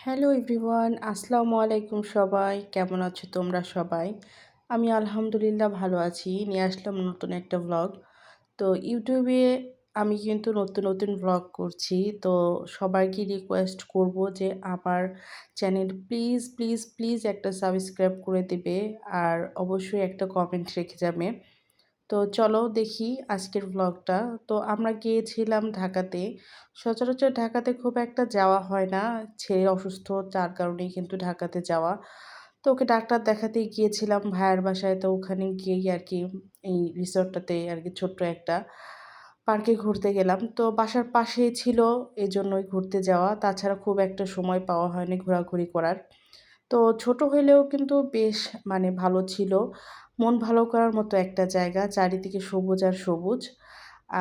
Hello everyone, আসসালামু আলাইকুম সবাই। কেমন আছো তোমরা সবাই? আমি আলহামদুলিল্লাহ ভালো আছি। নিয়ে আসলাম নতুন একটা ভ্লগ। তো ইউটিউবে আমি কিন্তু নতুন নতুন ভ্লগ করছি। তো সবাইকে রিকোয়েস্ট করব যে আমার চ্যানেল প্লিজ প্লিজ প্লিজ একটা সাবস্ক্রাইব করে দিবে। আর অবশ্যই একটা কমেন্ট রেখে যাবে। তো চলো দেখি আজকের ভ্লগটা। তো আমরা গিয়েছিলাম ঢাকাতে। সচরাচর ঢাকাতে খুব একটা যাওয়া হয় না। ছেলে অসুস্থ, যার কারণেই কিন্তু ঢাকাতে যাওয়া। তো ওকে ডাক্তার দেখাতে গিয়েছিলাম ভাইয়ের বাসায়। তো ওখানে গিয়েই আরকি এই রিসোর্টটাতে আরকি ছোট্ট একটা পার্কে ঘুরতে গেলাম। তো বাসার পাশেই ছিল, এজন্যই ঘুরতে যাওয়া। তাছাড়া খুব একটা সময় পাওয়া হয়নি ঘোরাঘুরি করার। তো ছোট হইলেও কিন্তু বেশ ভালো ছিল। মন ভালো করার মতো একটা জায়গা। চারিদিকে সবুজ আর সবুজ।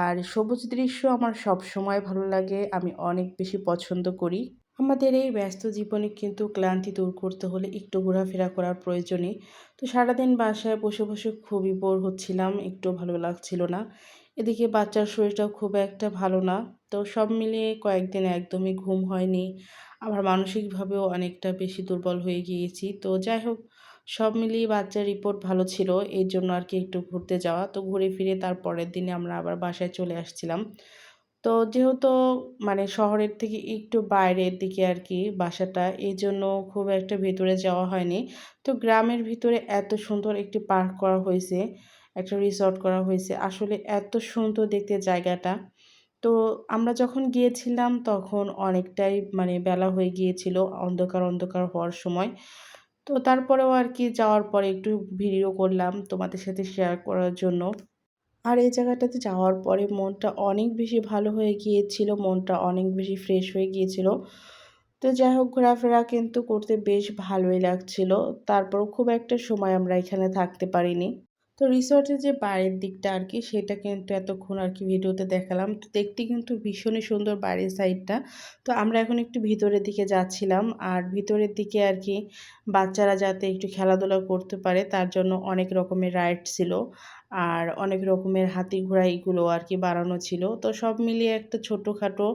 আর সবুজ দৃশ্য আমার সবসময় ভালো লাগে। আমি অনেক বেশি পছন্দ করি। আমাদের এই ব্যস্ত জীবনে কিন্তু ক্লান্তি দূর করতে হলে একটু ঘোরাফেরা করার প্রয়োজনই। তো সারাদিন বাসায় বসে বসে খুবই বোর হচ্ছিলাম। একটুও ভালো লাগছিল না। এদিকে বাচ্চার শরীরটাও খুব একটা ভালো না। তো সব মিলিয়ে কয়েকদিন একদমই ঘুম হয়নি। আবার মানসিকভাবেও অনেকটা বেশি দুর্বল হয়ে গিয়েছি। তো যাই হোক, সব মিলিয়ে বাচ্চার রিপোর্ট ভালো ছিল। এর জন্য আরকি একটু ঘুরতে যাওয়া। তো ঘুরে ফিরে তার পরের দিনে আমরা আবার বাসায় চলে আসছিলাম। তো যেহেতু শহরের থেকে একটু বাইরের দিকে আরকি বাসাটা, এজন্য খুব একটা ভেতরে যাওয়া হয়নি। তো গ্রামের ভিতরে এত সুন্দর একটি পার্ক করা হইছে, একটা রিসর্ট করা হইছে। আসলে এত সুন্দর দেখতে জায়গাটা। তো আমরা যখন গিয়েছিলাম তখন অনেকটাই বেলা হয়ে গিয়েছিল, অন্ধকার, অন্ধকার হওয়ার সময়। তো তারপরেও আরকি যাওয়ার পরে একটু ভিডিও করলাম তোমাদের সাথে শেয়ার করার জন্য। আর এই জায়গাটাতে যাওয়ার পরে মনটা অনেক বেশি ভালো হয়ে গিয়েছিল, মনটা অনেক বেশি ফ্রেশ হয়ে গিয়েছিল। তো যাই হোক, ঘোরাফেরা কিন্তু করতে বেশ ভালোই লাগছিল। তারপরও খুব একটা সময় আমরা এখানে থাকতে পারিনি। তো রিসর্টের যে বাইরের দিকটা আরকি সেটা কিন্তু এতক্ষণ আরকি ভিডিওতে দেখালাম। তো দেখতে কিন্তু ভীষণই সুন্দর বাইরের সাইডটা। তো আমরা এখন একটু ভিতরের দিকে যাচ্ছিলাম। আর ভিতরের দিকে আরকি বাচ্চারা যাতে একটু খেলাধুলা করতে পারে তার জন্য অনেক রকমের রাইড ছিল। আর অনেক রকমের হাতি ঘোড়া এগুলো আরকি বানানো ছিল। তো সব মিলিয়ে একটা ছোটখাটো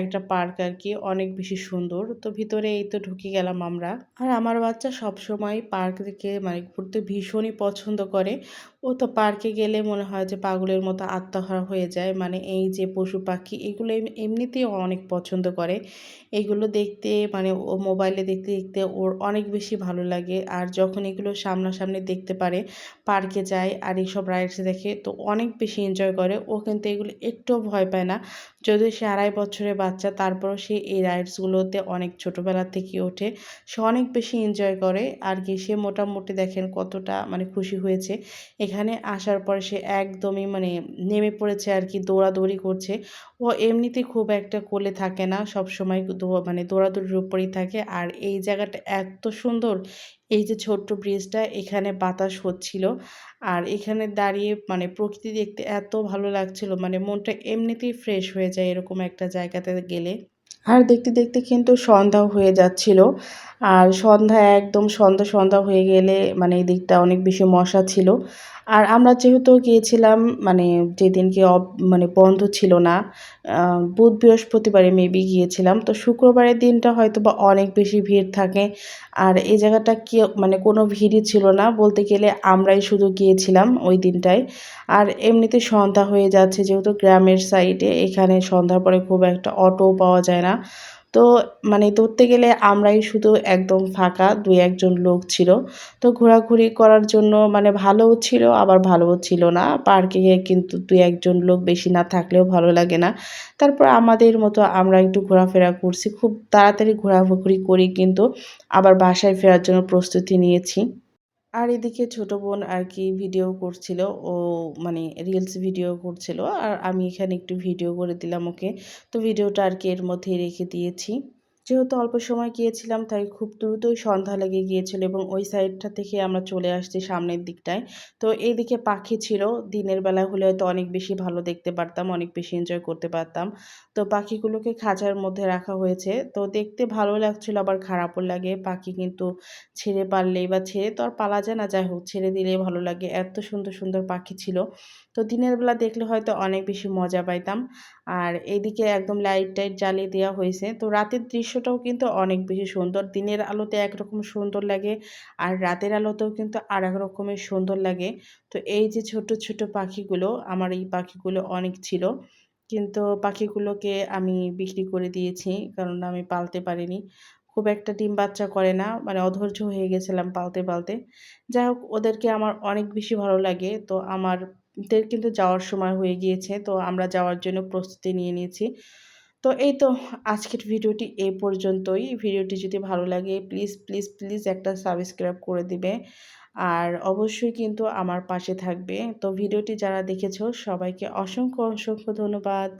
একটা পার্ক আরকি, অনেক বেশি সুন্দর। তো ভিতরে এই তো ঢুকে গেলাম আমরা। আর আমার বাচ্চা সবসময় পার্ক থেকে ঘুরতে ভীষণই পছন্দ করে। ও তো পার্কে গেলে মনে হয় যে পাগলের মতো আত্মহারা হয়ে যায়। এই যে পশু পাখি এগুলো এমনিতেই ও অনেক পছন্দ করে। এগুলো দেখতে ও মোবাইলে দেখতে, দেখতে ওর অনেক বেশি ভালো লাগে। আর যখন এগুলো সামনাসামনি দেখতে পারে, পার্কে যায় আর এইসব রাইডস দেখে তো অনেক বেশি এনজয় করে। ও কিন্তু এগুলো একটুও ভয় পায় না। যদিও সে ২.৫ বছরের বাচ্চা, তারপরেও সে এই রাইডসগুলোতে অনেক ছোটোবেলা থেকে ওঠে। সে অনেক বেশি এনজয় করে আরকি। সে মোটামুটি দেখেন কতটা খুশি হয়েছে। এখানে আসার পরে সে একদমই নেমে পড়েছে আরকি, দৌড়াদৌড়ি করছে। ও এমনিতেই খুব একটা কোলে থাকে না। সবসময় দৌড়াদৌড়ির উপরেই থাকে। আর এই জায়গাটা এত সুন্দর! এই যে ছোট্ট ব্রিজটা, এখানে বাতাস হচ্ছিল। আর এখানে দাঁড়িয়ে প্রকৃতি দেখতে এত ভালো লাগছিল। মনটা এমনিতেই ফ্রেশ হয়ে যায় এরকম একটা জায়গাতে গেলে। আর দেখতে, দেখতে কিন্তু সন্ধ্যাও হয়ে যাচ্ছিল। আর একদম সন্ধ্যা, সন্ধ্যা হয়ে গেলে এই দিকটা অনেক বেশি মশা ছিল। আর আমরা যেহেতু গিয়েছিলাম যেদিনকে বন্ধ ছিল না, বুধ, বৃহস্পতিবারে মেবি গিয়েছিলাম। তো শুক্রবারের দিনটা হয়তোবা অনেক বেশি ভিড় থাকে। আর এই জায়গাটা কি কোনো ভিড়ই ছিল না। বলতে গেলে আমরাই শুধু গিয়েছিলাম ওই দিনটায়। আর এমনিতে সন্ধ্যা হয়ে যাচ্ছে, যেহেতু গ্রামের সাইডে, এখানে সন্ধ্যার পরে খুব একটা অটোও পাওয়া যায় না। তো ধরতে গেলে আমরাই শুধু একদম ফাঁকা, ২-১ জন লোক ছিল। তো ঘোরাঘুরি করার জন্য ভালোও ছিল আবার ভালোও ছিল না। পার্কে কিন্তু ২-১ জন লোক বেশি না থাকলেও ভালো লাগে না। তারপর আমাদের মতো আমরা একটু ঘোরাফেরা করছি। খুব তাড়াতাড়ি ঘোরাঘুরি করে কিন্তু আবার বাসায় ফেরার জন্য প্রস্তুতি নিয়েছি। আর এদিকে ছোট বোন আরকি ভিডিও করছিল। ও রিলস ভিডিও করছিল। আর আমি এখানে একটু ভিডিও করে দিলাম ওকে। তো ভিডিওটা আরকি এর মধ্যেই রেখে দিয়েছি। যেহেতু অল্প সময় গিয়েছিলাম তাই খুব দ্রুতই সন্ধ্যা লেগে গিয়েছিল এবং ওই সাইডটা থেকে আমরা চলে আসছি সামনের দিকটায়। তো এইদিকে পাখি ছিল। দিনের বেলা হলে হয়তো অনেক বেশি ভালো দেখতে পারতাম, অনেক বেশি এনজয় করতে পারতাম। তো পাখিগুলোকে খাঁচার মধ্যে রাখা হয়েছে। তো দেখতে ভালো লাগছিল আবার খারাপও লাগে। পাখি কিন্তু ছেড়ে পারলেই বা ছেড়ে তো আর পালা যায় না। যাই হোক, ছেড়ে দিলেই ভালো লাগে। এত সুন্দর, সুন্দর পাখি ছিল। তো দিনের বেলা দেখলে হয়তো অনেক বেশি মজা পাইতাম। আর এইদিকে একদম লাইট টাইট জ্বালিয়ে দেওয়া হয়েছে। তো রাতের দৃশ্যটাও কিন্তু অনেক বেশি সুন্দর। দিনের আলোতে একরকম সুন্দর লাগে আর রাতের আলোতেও কিন্তু আরেক রকমের সুন্দর লাগে। তো এই যে ছোট, ছোট পাখিগুলো, আমার এই পাখিগুলো অনেক ছিল। কিন্তু পাখিগুলোকে আমি বিক্রি করে দিয়েছি। কারণ আমি পালতে পারিনি। খুব একটা ডিম বাচ্চা করে না। মানে অধৈর্য হয়ে গেছিলাম পালতে, পালতে। যাই হোক ওদেরকে আমার অনেক বেশি ভালো লাগে। তো আমাদের কিন্তু যাওয়ার সময় হয়ে গিয়েছে। তো আমরা যাওয়ার জন্য প্রস্তুতি নিয়ে নিয়েছি। তো এই তো আজকের ভিডিওটি এ পর্যন্তই। ভিডিওটি যদি ভালো লাগে প্লিজ, প্লিজ, প্লিজ একটা সাবস্ক্রাইব করে দিবে। আর অবশ্যই কিন্তু আমার পাশে থাকবে। তো ভিডিওটি যারা দেখেছো সবাইকে অসংখ্য, অসংখ্য ধন্যবাদ।